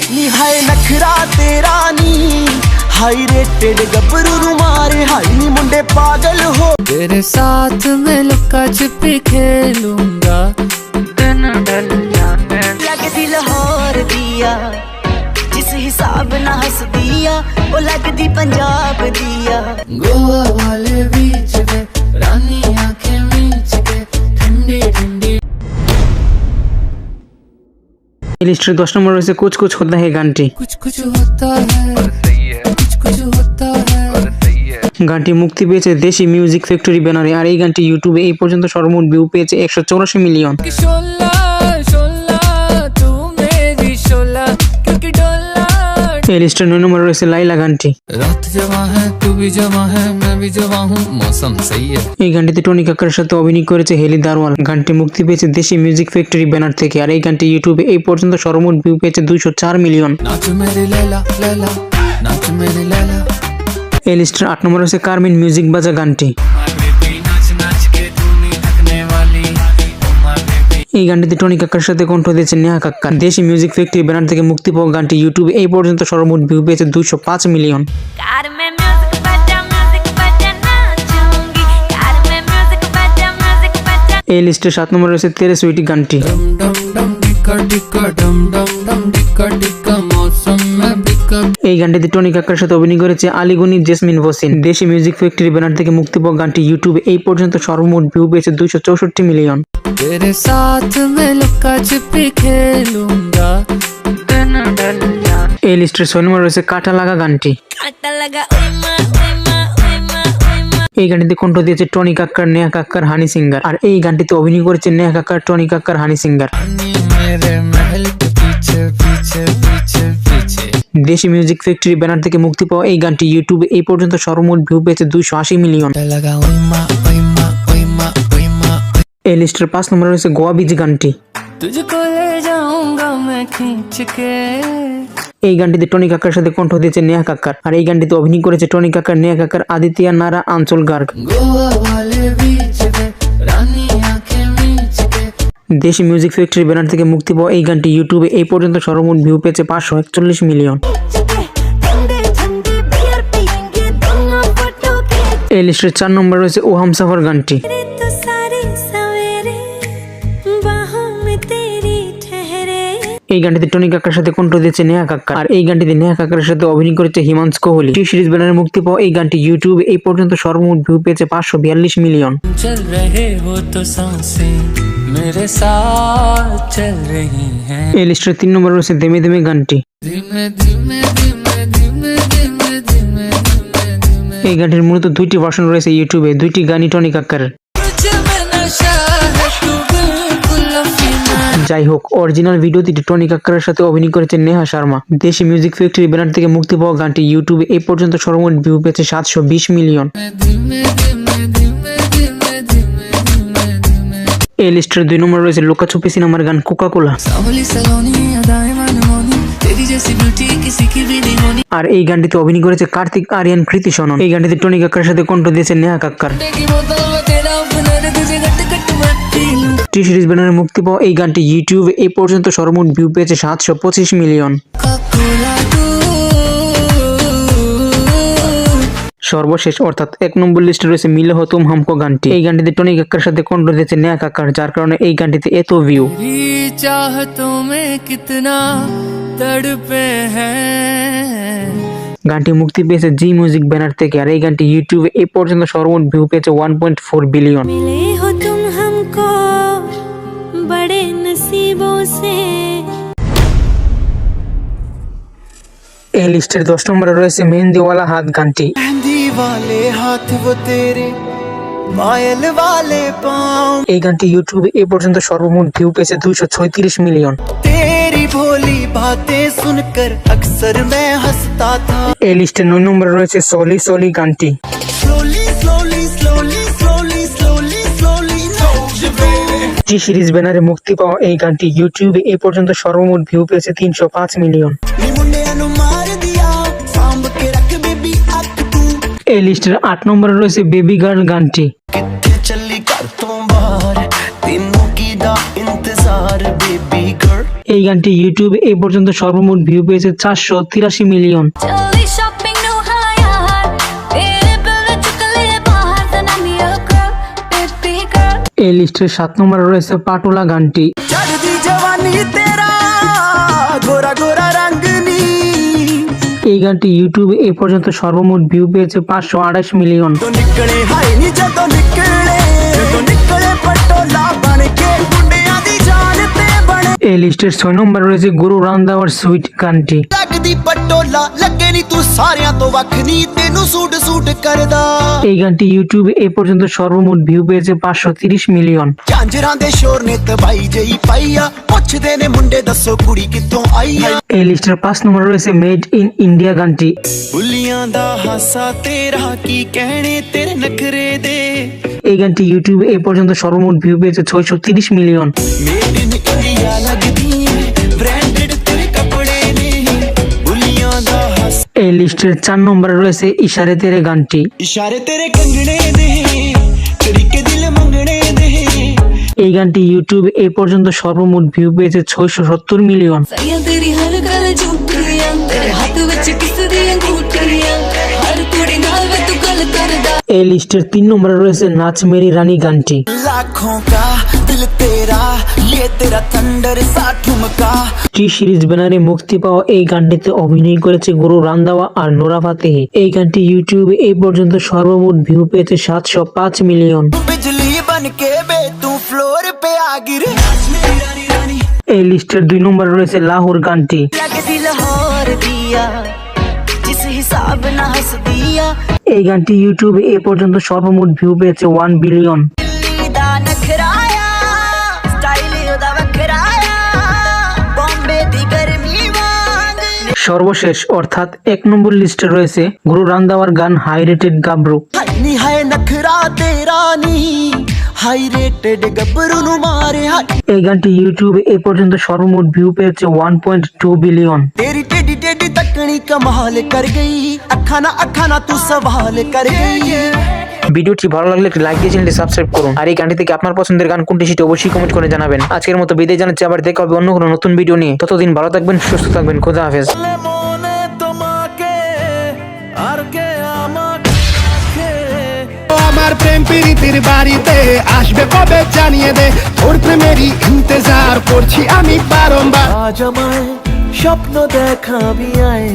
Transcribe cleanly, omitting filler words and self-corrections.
नी हाय नखरा तेरा नी high rated गबरू मारे हाई नी मुंडे पागल हो तेरे साथ मैं लुका छिपी खेलूंगा दिन ढल जाने लगदी लाहौर दिया जिस हिसाब ना हंस दिया वो लगदी पंजाब दिया गोवा वाले बीच पे रानी आंखें मीच के ठंडी ठंडी। লিস্টের 10 নম্বর রয়েছে কুছ কুছ হোতা হে গানটি। कुछ कुछ होता है कुछ कुछ होता है। গানটি মুক্তি পেয়েছে দেশি মিউজিক ফ্যাক্টরি ব্যানারে আর এই গানটি ইউটিউবে এই পর্যন্ত সর্বমোট ভিউ পেয়েছে 184 মিলিয়ন। शोला शोला तू मेरी शोला क्योंकि डोला। এই লিস্টের 9 নম্বরে রয়েছে লাইলা গানটি। रात जवा है तू भी जवा है मैं भी जवा हूँ मौसम सही है। এই গানটিতে টনি কাক্কারের সাথে অভিনয় করেছে হেলি দারওয়াল। গানটি মুক্তি পেয়েছে দেশি মিউজিক ফ্যাক্টরি ব্যানার থেকে আর এই গানটি ইউটিউবে এই পর্যন্ত সর্বমোট ভিউ পেয়েছে 204 মিলিয়ন। नाच मेरी लैला लैला नाच मेरी लैला। এই লিস্টের 8 নম্বরে রয়েছে কারমিন মিউজিক বাজা গানটি। এই গানটিতে টনি কাক্কার সাথে কণ্ঠ দিয়েছে নেহা কাক্কার। দেশি মিউজিক ফ্যাক্টরি ব্যানার থেকে মুক্তি পাওয়া গানটি ইউটিউবে এই পর্যন্ত সর্বমোট ভিউ পেয়েছে 205 মিলিয়ন। कार में म्यूजिक बजा नाचूंगी कार में म्यूजिक बजा। এই লিস্টে 7 নম্বরে রয়েছে তেরে সুইটি গানটি। डम डम डम डिक्का डिक्का डम डम डम डिक्का डिक्का मौसम में बिका। এই গানটিতে টনি কাক্কার সাথে অভিনয় করেছে আলিগনি জেসমিন ওসিন। দেশি মিউজিক ফ্যাক্টরি ব্যানার থেকে মুক্তি পাওয়া গানটি ইউটিউবে এই পর্যন্ত সর্বমোট ভিউ পেয়েছে 264 মিলিয়ন। तेरे साथ मैं लुका छिपी खेलूंगा दिन ढल जाने। এই লিস্টের 6 নম্বরে রয়েছে কাটা লাগা গানটি। काटा लगा ओए मां ओए मां ओए मां ओए मां। এই গানটিতে কণ্ঠ দিয়েছে টনি কাক্কার, নেহা কাক্কার, হানি সিঙ্গার আর এই গানটিতে অভিনয় করেছে নেহা কাক্কার, টনি কাক্কার, হানি সিঙ্গার। मेरे महल के पीछे पीछे पीछे पीछे। দেশি মিউজিক ফ্যাক্টরি ব্যানার থেকে মুক্তি পাওয়া এই গানটি ইউটিউবে এই পর্যন্ত সর্বমোট ভিউ পেয়েছে 280 মিলিয়ন। लगा ओए मां ओए मां ओए मां ओए मां। এই লিস্টের 5 নম্বরে রয়েছে গোয়া বিচ গানটি। तुझको ले जाऊंगा मैं खींच के। এই গানটিতে টনি কাক্কার সাথে কণ্ঠ দিয়েছে নেহা কাক্কার আর এই গানটিতে অভিনয় করেছে টনি কাক্কার, নেহা কাক্কার, আদিত্য নারা, আঞ্চল গার্গ। गोवा वाले बीच पे रानी आंखें मीच के। দেশি মিউজিক ফ্যাক্টরি ব্যানার থেকে মুক্তি পাওয়া এই গানটি ইউটিউবে এই পর্যন্ত সর্বমোট ভিউ পেয়েছে 541 মিলিয়ন। ठंडे ठंडे बियर पियेंगे दोनों फोटो के। এই লিস্টের 4 নম্বরে রয়েছে ও হামসফর গানটি। तो सारे सवेरे बाहों में तेरी ठहरे। এই গানটিতে টনি কাক্কার সাথে কণ্ঠ দিয়েছে নেহা কাক্কার আর এই গানটিতে নেহা কাক্কারের সাথে অভিনয় করেছে হিমাংশু কোহলি। টি সিরিজ ব্যানারে মুক্তি পাওয়া এই গানটি ইউটিউবে এই পর্যন্ত সর্বমোট ভিউ পেয়েছে 542 মিলিয়ন। चल रहे हो तो सांसें मेरे साथ चल रही हैं। এই লিস্টের 3 নম্বরে রয়েছে দেমে দেমে গানটি। धीमे धीमे धीमे धीमे धीमे धीमे धीमे धीमे। এই গানটির মূলত 2টি ভার্সন রয়েছে ইউটিউবে, 2টি গানই টনি কাক্কারের। तुझ में नशा है तू बिल्कुल अफीना। যাই হোক, অরিজিনাল ভিডিওতে টনি কাক্কারের সাথে অভিনয় করেছে নেহা শর্মা। দেশি মিউজিক ফ্যাক্টরি ব্যানার থেকে মুক্তি পাওয়া গানটি ইউটিউবে এই পর্যন্ত সর্বমোট ভিউ পেয়েছে 720 মিলিয়ন। धीमे धीमे धीमे धीमे धीमे धीमे धीमे। এই লিস্টের 2 নম্বরে রয়েছে লুকাছুপি সিনেমার গান কোকা কোলা सावली सलोनी अदाएं मनमोनी तेरी जैसी ब्यूटी किसी की भी नहीं होनी। আর এই গানটিতে অভিনয় করেছে কার্তিক আরিয়ান, কৃতি সনন। এই গানটিতে টনি কাক্কারের সাথে কণ্ঠ দিয়েছে নেহা কাক্কার। की बोतल में तेरा अपना तुझे गट गट मैं पी लूं। টি সিরিজ ব্যানারে মুক্তি পাওয়া এই গানটি ইউটিউবে এই পর্যন্ত সর্বমোট ভিউ পেয়েছে 725 মিলিয়ন। कोका-कोला तू। সর্বশেষ অর্থাৎ 1 নম্বর লিস্টে রয়েছে মিলে হো তুম হামকো গানটি। এই গানটিতে টনি কাক্কার সাথে কণ্ঠ দিয়েছে নেহা কাক্কার যার কারণে এই গানটিতে এত ভিউ। तेरी चाहतों में कितना तड़पे हैं। গানটি মুক্তি পেয়েছে জি মিউজিক ব্যানার থেকে আর এই গানটি ইউটিউবে এই পর্যন্ত সর্বমোট ভিউ পেয়েছে 1.4 বিলিয়ন। मिले हो तुम हमको बड़े नसीबों से। এই লিস্টের 10 নম্বরে রয়েছে মেহেন্দিওয়ালা হাত গানটি। मेहंदी वाले हाथ वो तेरे पायल वाले पाँव এই গানটি ইউটিউবে এই পর্যন্ত সর্বমোট ভিউ পেয়েছে 236 মিলিয়ন। तेरी भोली बातें सुनकर अक्सर मैं हंसता था। এই লিস্টের 9 নম্বরে রয়েছে সোলি সোলি গানটি। Slowly slowly slowly slowly slowly slowly টি সিরিজ ব্যানারে মুক্তি পাওয়া এই গানটি ইউটিউবে এই পর্যন্ত সর্বমোট ভিউ পেয়েছে 305 মিলিয়ন। नी मुंडिया नु मार दिया सांभ के रख बेबी अख तू এই লিস্টের 8 নম্বরে রয়েছে বেবি গার্ল গানটি। किथे चली कर तू बाहर तेनू की दा इंतजार बेबी गर्ल। এই গানটি ইউটিউবে এই পর্যন্ত সর্বমোট ভিউ পেয়েছে 483 মিলিয়ন। चली शॉपिंग नु हायार तेरे बिल चुकले बाहर तना मिया girl baby girl এই লিস্টের 7 নম্বরে রয়েছে পাটোলা গানটি। चढ़दी जवानी तेरा गोरा गोरा रंग नी এই গানটি ইউটিউবে এই পর্যন্ত সর্বমোট ভিউ পেয়েছে 528 মিলিয়ন। तो निकले हाय नी जदों निकले पटोला बन के गुंडियां दी जान ते बने এই লিস্টের 6 নম্বরে রয়েছে গুরু রামদাওয়ার সুইট গানটি। लगदी पटोला लगे नी तू सारियां तो वख नी तेनू सूट सूट करदा এই গানটি ইউটিউবে এই পর্যন্ত সর্বমোট ভিউ পেয়েছে 530 মিলিয়ন। झांजरां दे शोर ने तबाई जई पाईया पुछदे ने मुंडे दसो कुड़ी कित्थों आई है এই লিস্টের 5 নম্বরে রয়েছে মেড ইন ইন্ডিয়া গানটি। बुलियां दा हासा तेरा की कहने तेरे नखरे दे এই গানটি ইউটিউবে এই পর্যন্ত সর্বমোট ভিউ পেয়েছে 630 মিলিয়ন। मेड इन इंडिया लगदी ब्रांडेड तेरे कपड़े ने बुलियां दा हासा এই লিস্টের 4 নম্বরে রয়েছে ইশারে তেরে গানটি। इशारे तेरे कंगने दे तरीके दिल मंगने दे এই গানটি ইউটিউবে এই পর্যন্ত সর্বমোট ভিউ পেয়েছে 670 মিলিয়ন। सैया तेरी हर गल झूठियां तेरे हाथ विच किस दियां घूठियां हर कुड़ी नाल वे तू गल करदा এই লিস্টের 3 নম্বরে রয়েছে নাচ মেরি রানী গানটি। लाखों का दिल तेरा ये तेरा थंडर सा ठुमका টি সিরিজ ব্যানারে मुक्ति পাওয়া এই গানটিতে অভিনয় করেছে গুরু রান্দাওয়া আর নোরা ফাতেহি। এই গানটি ইউটিউবে এই পর্যন্ত সর্বমোট ভিউ পেয়েছে 705 মিলিয়ন। बिजली बन के बे तू फ्लोर पे आ गिरे मेरी रानी रानी এই লিস্টের 2 নম্বরে রয়েছে লাহোর গানটি। लगदी लाहौर दिया जिस हिसाब ना हंस दिया এই গানটি ইউটিউবে এই পর্যন্ত সর্বমোট ভিউ পেয়েছে 1 বিলিয়ন। दिल्ली दा नखराया स्टाइल ओदा वखराया बॉम्बे दी गर्मी वांग সর্বশেষ অর্থাৎ 1 নম্বর লিস্টে রয়েছে গুরু রান্দাওয়ার গান হাই রেটেড গাবরু। नी हाय नखरा तेरा नी हाई रेटेड गब्बरू नु मारे हाय এই গানটি ইউটিউবে এই পর্যন্ত সর্বমোট ভিউ পেয়েছে 1.2 বিলিয়ন। तेरी टेडी टेडी तकनी कमाल कर गई अखा ना तू सवाल कर गई ভিডিওটি ভালো লাগলে একটি লাইক দিয়ে চ্যানেলটি সাবস্ক্রাইব করুন। আর এই গানটি থেকে আপনার পছন্দের গান কোনটি সেটা অবশ্যই কমেন্ট করে জানাবেন। আজকের মতো বিদায় জানাচ্ছি, আবার দেখা হবে অন্য কোনো নতুন ভিডিও নিয়ে। ততদিন ভালো থাকবেন, সুস্থ থাকবেন, খোদা হাফেজ। মনে তোমাকে আর কে আমাকে আমার প্রেম প্রীতির বাড়িতে আসবে কবে জানিয়ে দে, তোর প্রেমেরই ইন্তজার করছি আমি বারংবার। আজ আমায় স্বপ্ন দেখাবি আয়